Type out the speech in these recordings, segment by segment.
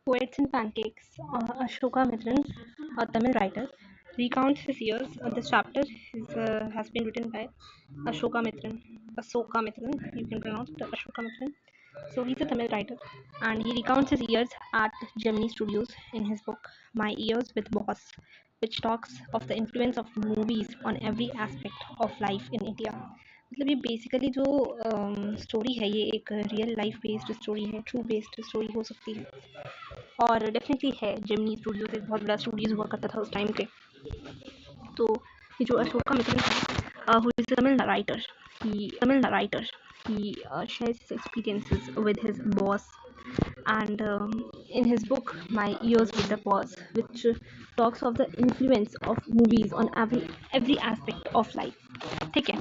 Poets and Pancakes, Ashoka Mitran, a Tamil writer, recounts his years. This chapter has been written by Ashoka Mitran. Ashoka Mitran, you can pronounce it Ashoka Mitran. So he's a Tamil writer, and he recounts his years at Gemini Studios in his book My Years with Boss, which talks of the influence of movies on every aspect of life in India. मतलब ये basically जो story है ये एक real life based story है, true based story हो सकती है और डेफिनेटली है। जेमिनी स्टूडियोज एक बहुत बड़ा स्टूडियोज हुआ करता था उस टाइम पे। तो ये जो अशोका मित्र है who is a Tamil writer, he shares his experiences with his boss and in his book My Years with the Boss, which talks of the influence of movies on every aspect of life. ठीक है।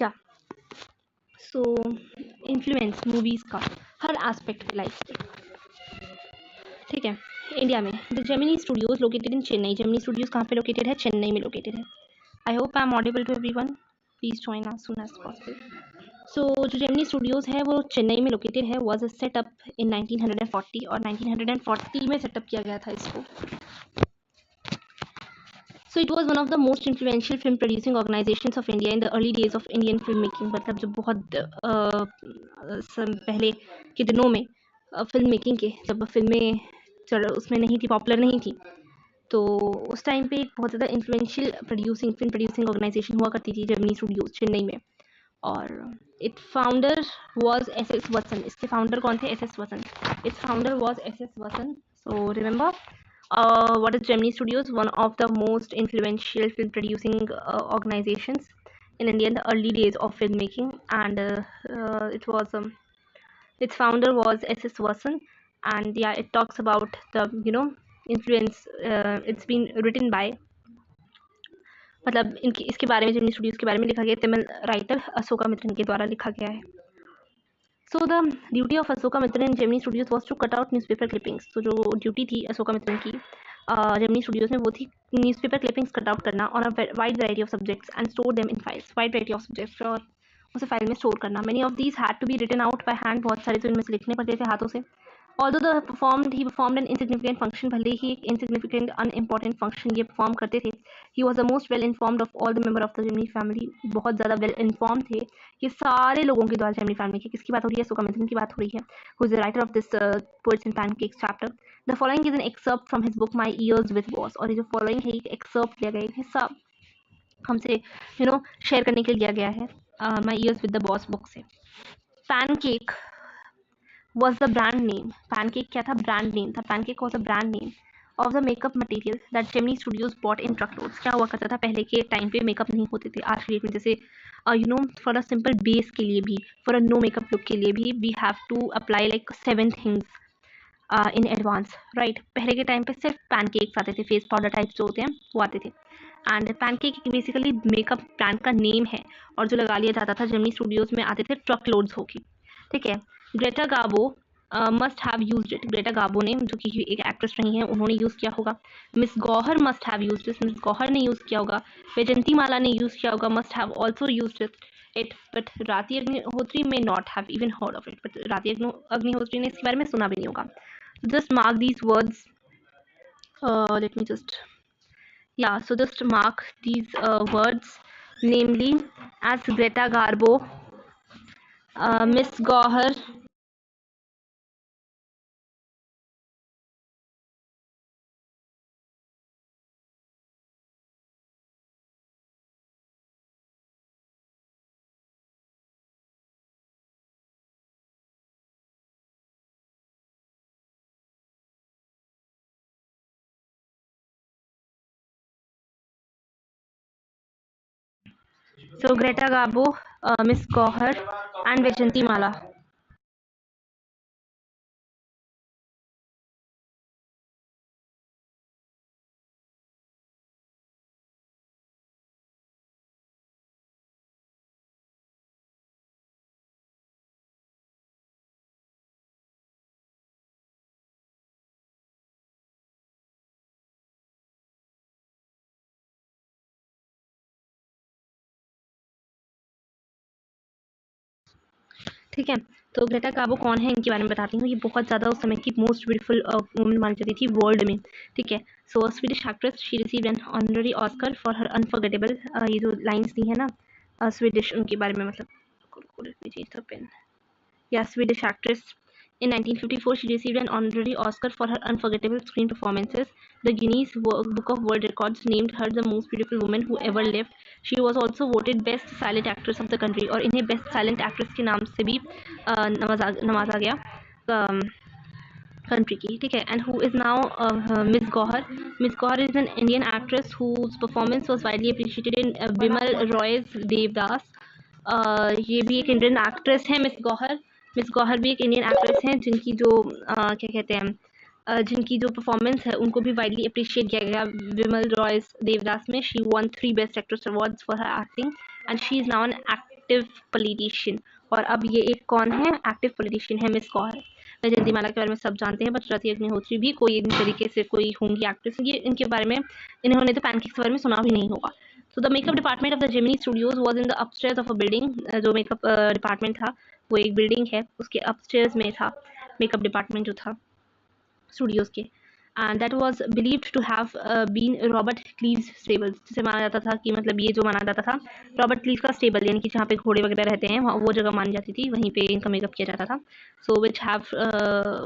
या सो influence movies का हर aspect life पे, ठीक है। India में the Gemini Studios located in Chennai. Gemini Studios कहाँ पे लोकेटेड है? चेन्नई में लोकेटेड है। I hope I am audible to everyone, please join as soon as possible. So जो जेमिनी स्टूडियोज है वो चेन्नई में लोकेटेड है। वाज सेटअप इन 1940 और 1940 में सेटअप किया गया था इसको। So it was one of the most influential film producing organizations of India in the early days of Indian filmmaking. मतलब जब बहुत पहले के दिनों में फिल्म मेकिंग के, जब फिल्में उसमें नहीं थी, पॉपुलर नहीं थी, तो उस टाइम पे एक बहुत ज़्यादा इन्फ्लुएंशियल फिल्म प्रोड्यूसिंग ऑर्गेनाइजेशन हुआ करती थी जेमिनी स्टूडियोज चेन्नई में। और it founder was S S Vasan. इसके फाउंडर कौन थे? S S Vasan. Its founder was S S Vasan. So remember what is Gemini Studios? One of the most influential film producing organizations in India in the early days of filmmaking, and its founder was S.S. Vasan, and yeah, it talks about the influence. It's been written by, मतलब इनके इसके बारे में Gemini studios के बारे में लिखा गया तमिल राइटर अशोका मित्रन के द्वारा लिखा गया है। So the duty of Ashoka Mitra in Gemini Studios was to cut out newspaper clippings. तो जो ड्यूटी थी अशोका मित्र की जेमिनी स्टूडियोज में वो थी न्यूज़पेपर क्लिपिंग्स कट आउट करना on a wide variety of subjects and store them in files. Wide variety of subjects और उसे फाइल में स्टोर करना। Many of these had to be written out by hand. बहुत सारे तो इनमें से लिखने पड़ते थे हाथों से। Although he performed an insignificant function, भले ही एक insignificant unimportant function ये perform करते थे, he was the most well informed of all the member of the Gemini family। बहुत ज़्यादा well informed थे ये सारे लोगों के द्वारा Gemini family के। किसकी बात हो रही है? सुकामिथन की बात हो रही है, who is the writer of this Poets and Pancakes chapter। The following is an excerpt from his book My Years with Boss। और ये जो following है एक excerpt लिया गया है, हिस्सा हमसे शेयर करने के लिए दिया गया है My Years with the Boss book से। Pancake was the brand name। Pancake क्या था? brand name था। Pancake was a brand name of the makeup material that Gemini Studios bought in truckloads। क्या हुआ करता था पहले के टाइम पे मेकअप नहीं होते थे आज की डेट में, जैसे फॉर अ सिंपल बेस के लिए भी, for a no makeup look के लिए भी we have to apply like 7 things in advance, right. पहले के टाइम पे सिर्फ पैनकेक्स आते थे, फेस पाउडर टाइप जो होते हैं वो आते थे। And pancake basically makeup brand का नेम है और जो लगा लिया जाता था जेमिनी स्टूडियोज में आते थे ट्रक लोड्स होके, ठीक है। ग्रेटा गाबो must have used it. Greta गाबो ने, जो कि एक एक्ट्रेस रही हैं, उन्होंने यूज़ किया होगा। Miss Gauhar must have used it. Miss Gauhar ने यूज़ किया होगा। वैजंती माला ने यूज़ किया होगा, must have also used it. But राती अग्निहोत्री में not have even heard of it. But राती अग्निहोत्री ने इसके बारे में सुना भी नहीं होगा। Just mark these words. Let me just, yeah, so just mark these words, namely as Greta Garbo, Miss Gohar, so Greta Garbo, Miss Gohar and Vajanti Mala। ठीक है, तो ग्रेटा गाबो कौन है इनके बारे में बताती हूँ। ये बहुत ज़्यादा उस समय की मोस्ट ब्यूटीफुल वुमन मानी जाती थी वर्ल्ड में, ठीक है। So Swedish actress, she received an honorary Oscar for her unforgettable, ये जो लाइन्स दी है ना स्वीडिश उनके बारे में, मतलब Yeah, Swedish actress. In 1954, she received an honorary Oscar for her unforgettable screen performances. The Guinness Book of World Records named her the most beautiful woman who ever lived. She was also voted Best Silent Actress of the country, और इन्हें Best Silent Actress के नाम से भी नवाजा गया country की, ठीक है। And who is now Miss Gohar. Miss Gohar is an Indian actress whose performance was widely appreciated in Bimal Roy's Devdas। ये भी एक इंडियन एक्ट्रेस है मिस गौहर। मिस गौहर भी एक इंडियन एक्ट्रेस हैं जिनकी जो क्या कहते हैं जिनकी जो परफॉर्मेंस है उनको भी वाइडली अप्रिशिएट किया गया विमल रॉयस देवदास में। She one 3 best actress awards for her acting and she is now an active politician. और अब ये एक कौन है? एक्टिव पॉलिटिशियन है मिस गौहर। वैजयंती माला के बारे में सब जानते हैं, बट रति अग्निहोत्री भी कोई इन तरीके से कोई होंगी एक्ट्रेस, ये इनके बारे में इन्होंने तो पैनकेक्स के बारे में सुना भी नहीं होगा। So the makeup department of the Gemini Studios was in the upstairs of a building। जो मेकअप डिपार्टमेंट था वो एक बिल्डिंग है, उसके अपस्टेयर्स में था मेकअप डिपार्टमेंट जो था स्टूडियोज के। And that was believed to have been Robert Clive's stables, जिसे माना जाता था कि मतलब ये जो माना जाता था रॉबर्ट क्लीव का स्टेबल, यानी कि जहाँ पे घोड़े वगैरह रहते हैं वहाँ वो जगह मानी जाती थी, वहीं पे इनका मेकअप किया जाता था। So which have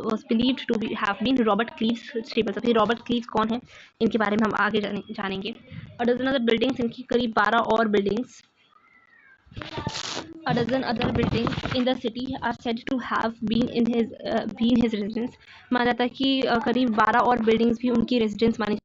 was believed to be have been Robert Clive's stables. अभी रॉबर्ट क्लीव्स कौन है इनके बारे में हम आगे जानेंगे। और डजन अदर बिल्डिंग्स, इनकी करीब 12 और buildings, a dozen other buildings in the city are said to have been his residence। माना जाता है कि करीब 12 और बिल्डिंग्स भी उनकी रेजिडेंस मानी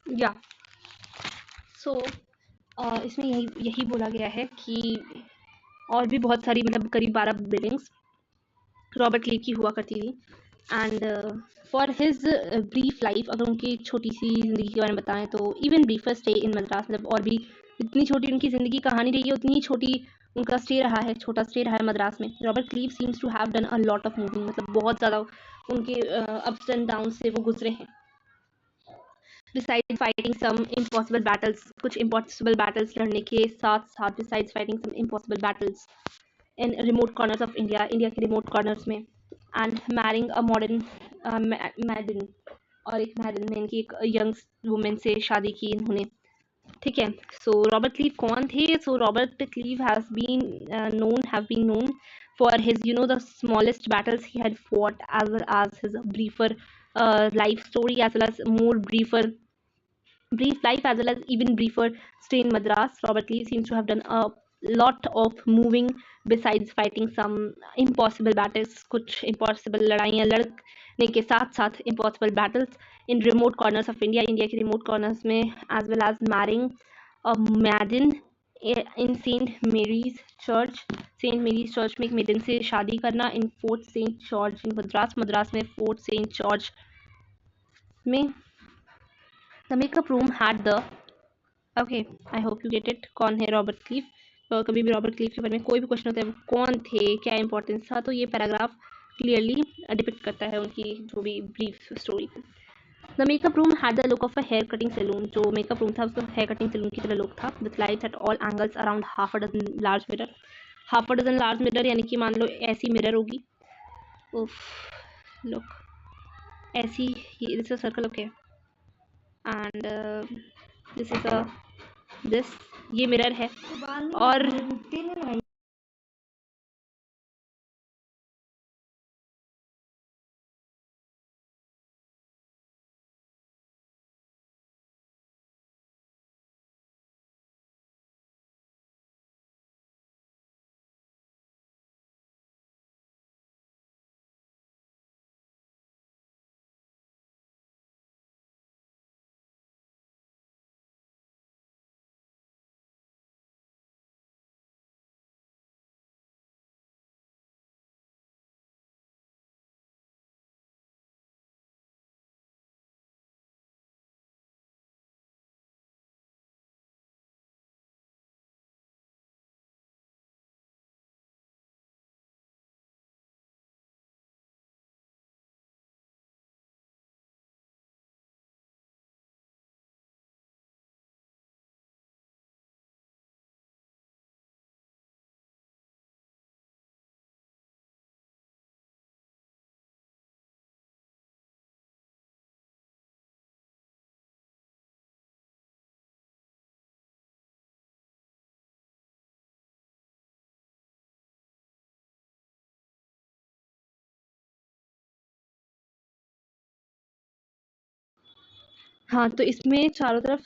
या सो इसमें यही यही बोला गया है कि और भी बहुत सारी मतलब करीब 12 बिल्डिंग्स रॉबर्ट क्लीव की हुआ करती थी। And for his brief life, अगर उनकी छोटी सी ज़िंदगी के बारे में बताएं तो इवन ब्रीफर स्टे इन मद्रास, मतलब और भी जितनी छोटी उनकी ज़िंदगी कहानी रही है उतनी ही छोटी उनका स्टे रहा है, छोटा स्टे रहा है मद्रास में। Robert Clive seems to have done a lot of moving, मतलब बहुत ज़्यादा उनके अप्स एंड डाउन से वो गुजरे हैं। Besides fighting some impossible battles, कुछ impossible battles लड़ने के साथ साथ besides fighting some impossible battles in remote corners of India, India के remote corners में, and marrying a modern maiden, और एक मैरिन में इनकी एक यंग वुमेन से शादी की इन्होंने। ठीक है, सो रॉबर्ट क्लीव कौन थे? So Robert Clive have been known for his, you know, the smallest battles he had fought, as well as his briefer life story, as well as more briefer brief life, as well as even briefer stay in Madras. Robert Lee seems to have done a lot of moving besides fighting some impossible battles, कुछ impossible लड़ाइयाँ लड़ने के साथ साथ impossible battles in remote corners of India, India के remote corners में, as well as marrying a maiden in Saint Mary's church में एक मेडन से शादी करना, in Fort Saint George in Madras, Madras में फोर्ट सेंट जॉर्ज में। The makeup room had the, okay I hope you get it, कौन है रॉबर्ट क्लीव? तो कभी भी रॉबर्ट क्लीव के बारे में कोई भी क्वेश्चन होता है कौन थे, क्या इंपॉर्टेंस था, तो ये पैराग्राफ क्लियरली डिपिक्ट करता है उनकी जो भी brief story. The makeup room had the look of a hair cutting salon, जो मेकअप रूम था उसका हेयर कटिंग सैलून की तरह लुक था। With lights at all angles around half a dozen large mirror, half a dozen large mirror यानी कि मान लो ऐसी मिरर होगी, उफ लुक ऐसी, this is circle, okay, and this is a this, ये मिरर है। और हाँ, तो इसमें चारों तरफ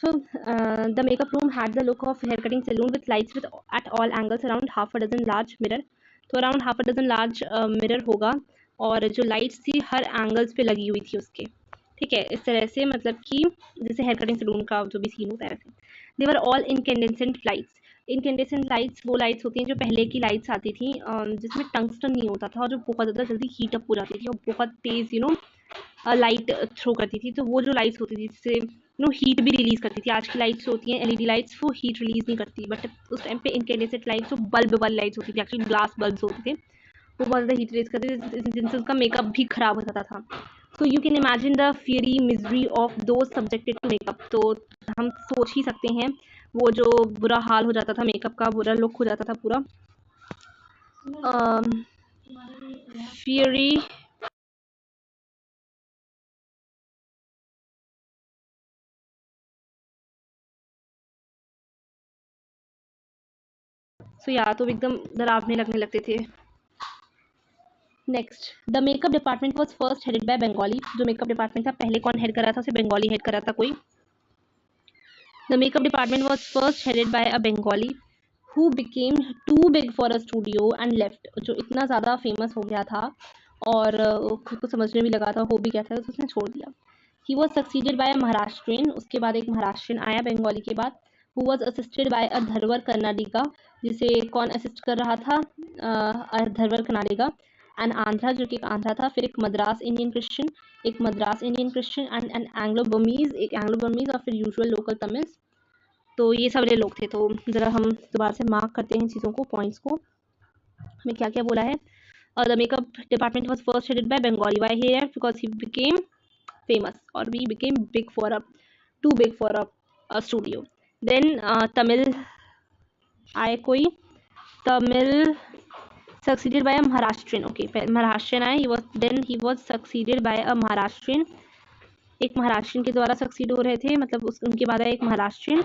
the makeup room had the look of hair cutting salon with lights with at all angles around half a dozen large mirror, तो around half a dozen large mirror होगा, और जो लाइट्स थी हर एंगल्स पे लगी हुई थी उसके। ठीक है, इस तरह से मतलब कि जैसे हेयर कटिंग सैलून का जो भी सीन होता है वैसे। They were all incandescent lights, incandescent lights वो लाइट्स होती हैं जो पहले की लाइट्स आती थी जिसमें टंगस्टन नहीं होता था और जो बहुत ज़्यादा जल्दी हीट अप हो जाती थी और बहुत तेज़ लाइट थ्रो करती थी, तो वो जो लाइट्स होती थी जिससे हीट भी रिलीज करती थी। आज की लाइट्स होती हैं एलईडी लाइट्स, वो हीट रिलीज नहीं करती, बट उस टाइम पे इनकेंडेसेंट लाइट्स जो बल्ब वाली लाइट्स होती थी, एक्चुअली ग्लास बल्ब्स होते थे, वो बहुत ज़्यादा हीट रिलीज करते थे जिनसे उसका मेकअप भी खराब हो जाता था। So you can imagine the fiery misery of those subjected to makeup, तो हम सोच ही सकते हैं वो जो बुरा हाल हो जाता था, मेकअप का बुरा लुक हो जाता था पूरा। फियरी, सो या तो एकदम डरावने लगने लगते थे। Next, the makeup department was first headed by Bengali, जो मेकअप डिपार्टमेंट था पहले कौन हेड कर रहा था? उसे बंगाली हेड कर रहा था कोई। The makeup department was first headed by a Bengali who became too big for a studio and left, जो इतना ज़्यादा फेमस हो गया था और खुद को समझने भी लगा था, हो भी गया था, तो उसने छोड़ दिया। ही वॉज सक्सीडेड बाय अ महाराष्ट्रियन, उसके बाद एक महाराष्ट्रियन आया बंगाली के बाद, हु वॉज असिस्टेड बाय अ धरवर कर्नाडिका, जिसे कौन असिस्ट कर रहा था, धरवर कर्नाडिका, एंड आंध्रा जो कि एक आंध्रा था, फिर एक मद्रास इंडियन क्रिश्चियन, एक Madras Indian Christian, and N Anglo Burmese, एक एंग्लो बर्मीज, और फिर यूजुअल लोकल तमिल्स। तो ये सारे लोग थे। तो ज़रा हम दोबारा से मार्क करते हैं चीज़ों को, पॉइंट्स को, हमें क्या क्या बोला है। The makeup department was first headed by Bengali, why here, because he became famous, or we became big for a too big for a studio. Then Tamil आए कोई, Tamil succeeded by a Maharashtrian, okay, Maharashtrian आए, he was succeeded by a Maharashtrian, एक महाराष्ट्रियन के द्वारा succeed हो रहे थे, मतलब उनके बाद आया एक महाराष्ट्रियन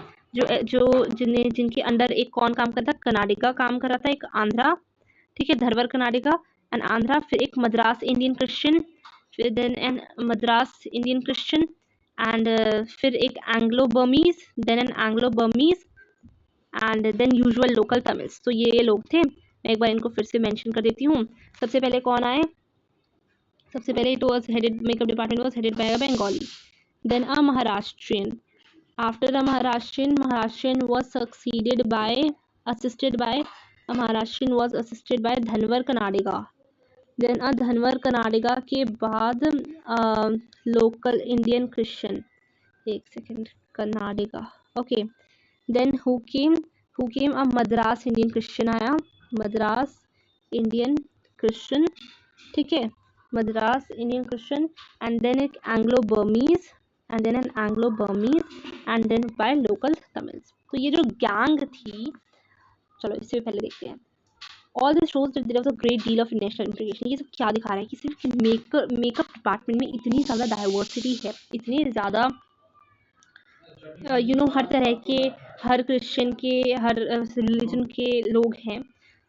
जिनके अंडर एक कौन काम करता, कर्नाटका काम कर रहा था, एक आंध्रा, ठीक है, धरवर कर्नाटका एंड आंध्रा, फिर एक मद्रास इंडियन क्रिश्चियन, फिर then an Madras Indian Christian, and फिर एक Anglo Burmese, then an Anglo Burmese, and then usual local Tamils. तो ये लोग थे, मैं एक बार इनको फिर से मेंशन कर देती हूँ। सबसे पहले कौन आए, सबसे पहले it was headed, makeup department was headed by a Bengali, then a Maharashtrian, after a Maharashtrian was succeeded by, assisted by a Maharashtrian was assisted by Dharwar Karnataka, then a Dharwar Karnataka के बाद लोकल इंडियन क्रिश्चियन, एक second, Karnataka, okay, then who came a Madras Indian Christian आया, Madras Indian Christian, ठीक है, Madras Indian Christian, and then एक Anglo Burmese, and then an Anglo Burmese, and then by local Tamils. तो ये जो गैंग थी, चलो इससे पहले देखते हैं। All this shows that there was a great deal of national integration. ये सब क्या दिखा रहा है कि सिर्फ मेकअप डिपार्टमेंट में इतनी ज़्यादा डाइवर्सिटी है, इतनी ज़्यादा हर तरह के, हर क्रिश्चियन के, हर रिलीजन के लोग हैं।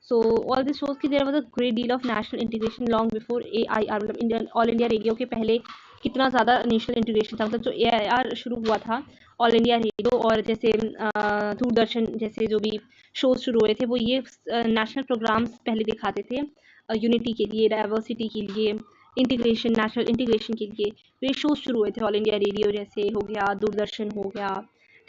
सो ऑल दिस शोज कि there was a great deal of national integration long before AIR, मतलब इंडियन ऑल इंडिया रेडियो के पहले कितना ज़्यादा नेशनल इंटीग्रेशन था, मतलब जो AIR शुरू हुआ था, ऑल इंडिया रेडियो, और जैसे दूरदर्शन जैसे जो भी शोज शुरू हुए थे, वो ये नेशनल प्रोग्राम्स पहले दिखाते थे, यूनिटी के लिए, डाइवर्सिटी के लिए, इंटीग्रेशन, नेशनल इंटीग्रेशन के लिए। तो ये शोज शुरू हुए थे, ऑल इंडिया रेडियो जैसे हो गया, दूरदर्शन हो गया,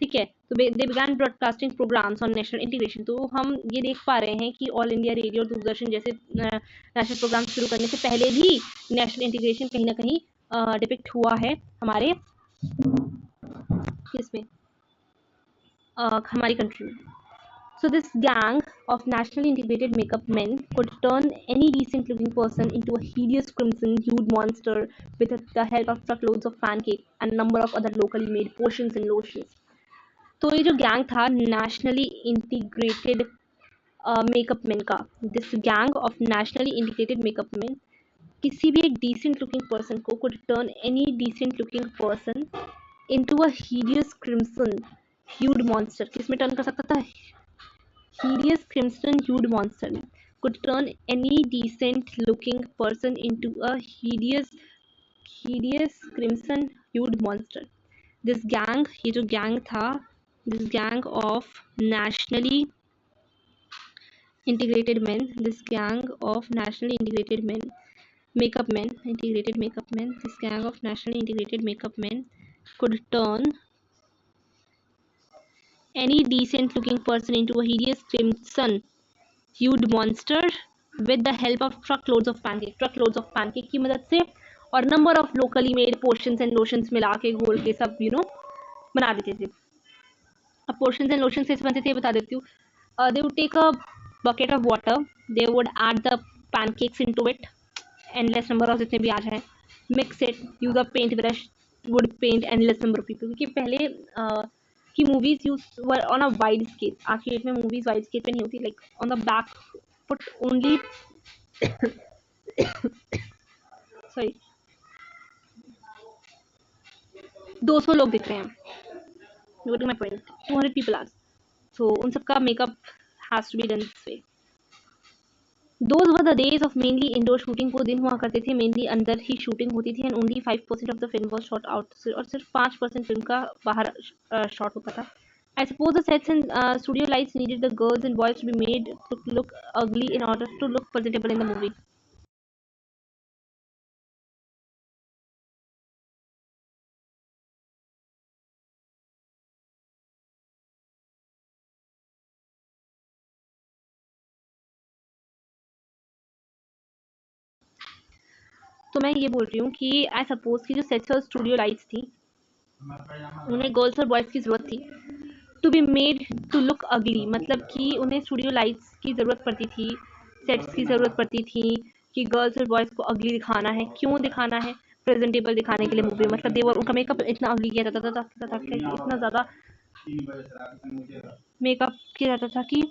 ठीक है। तो they began broadcasting programmes on national integration. तो हम ये देख पा रहे हैं कि ऑल इंडिया रेडियो और दूरदर्शन जैसे नेशनल प्रोग्राम शुरू करने से पहले भी नेशनल इंटीग्रेशन कहीं ना कहीं डिपिक्ट हुआ है हमारे किसमें, हमारी कंट्री में। So this gang of nationally integrated makeup men could turn any decent looking person into a hideous crimson hued monster with the help of truckloads of pancakes and a number of other locally made potions and lotions. तो ये जो gang था nationally integrated makeup man का, this gang of nationally integrated makeup man किसी भी एक decent looking person को could turn any decent looking person into a hideous crimson hued monster, किसमें टर्न कर सकता था, hideous crimson hued monster could turn any decent looking person into a hideous crimson hued monster. This gang, ये जो gang था, this gang of nationally integrated men, this gang of nationally integrated men, makeup men, integrated makeup men, this gang of nationally integrated makeup men could turn any decent looking person into a hideous crimson hued monster with the help of truckloads of pancake की मदद से, और number of locally made potions and lotions मिला के घोल के सब बना देते थे। अब पोशंस एंड लोशंस कैसे बनते थे बता देती हूँ। They would take a bucket of water, they would add the pancakes into it, endless number of जितने भी आ जाए, mix it, use a paint brush, would paint endless number of people, क्योंकि पहले की movies use were on a wide scale. आज की date में मूवीज वाइड स्केल पे नहीं होती, like on the back foot only sorry 200 लोग दिख रहे हैं, noting my point, 200 people are, so उन सबका makeup has to be done this way. Those were the days of mainly indoor shooting। वो दिन हुआ करते थे मेनली अंदर ही शूटिंग होती थी, and only 5% of the film was shot out, और सिर्फ 5% फिल्म का बाहर शॉट होता था। I suppose the sets and studio lights needed the girls and boys to be made to look ugly in order to look presentable in the movie. तो मैं ये बोल रही हूँ कि आई सपोज कि जो सेट्स और स्टूडियो लाइट्स थी, उन्हें गर्ल्स और बॉयज़ की ज़रूरत थी to be made to look ugly, मतलब कि उन्हें स्टूडियो लाइट्स की ज़रूरत पड़ती थी, सेट्स की ज़रूरत पड़ती थी कि गर्ल्स और बॉयज़ को अगली दिखाना है। क्यों दिखाना है? प्रेजेंटेबल दिखाने के लिए मूवी, मतलब देवर उनका मेकअप इतना अगली किया जाता था कि इतना ज़्यादा मेकअप किया जाता था कि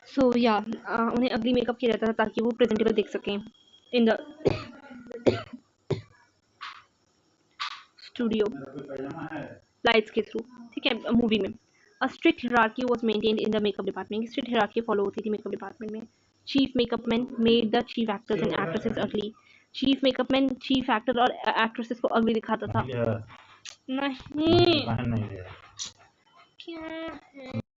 सो या उन्हें अगली मेकअप किया जाता था ताकि वो प्रेजेंटेबल दिख सकें इन द स्टूडियो लाइट्स के थ्रू, ठीक है, मूवी में। A strict hierarchy was maintained in the makeup department, strict hierarchy follow होती थी मेकअप डिपार्टमेंट में। Chief makeup man made the chief actors and actresses ugly, chief makeup man chief actor और actresses को ugly दिखाता था। नहीं क्या है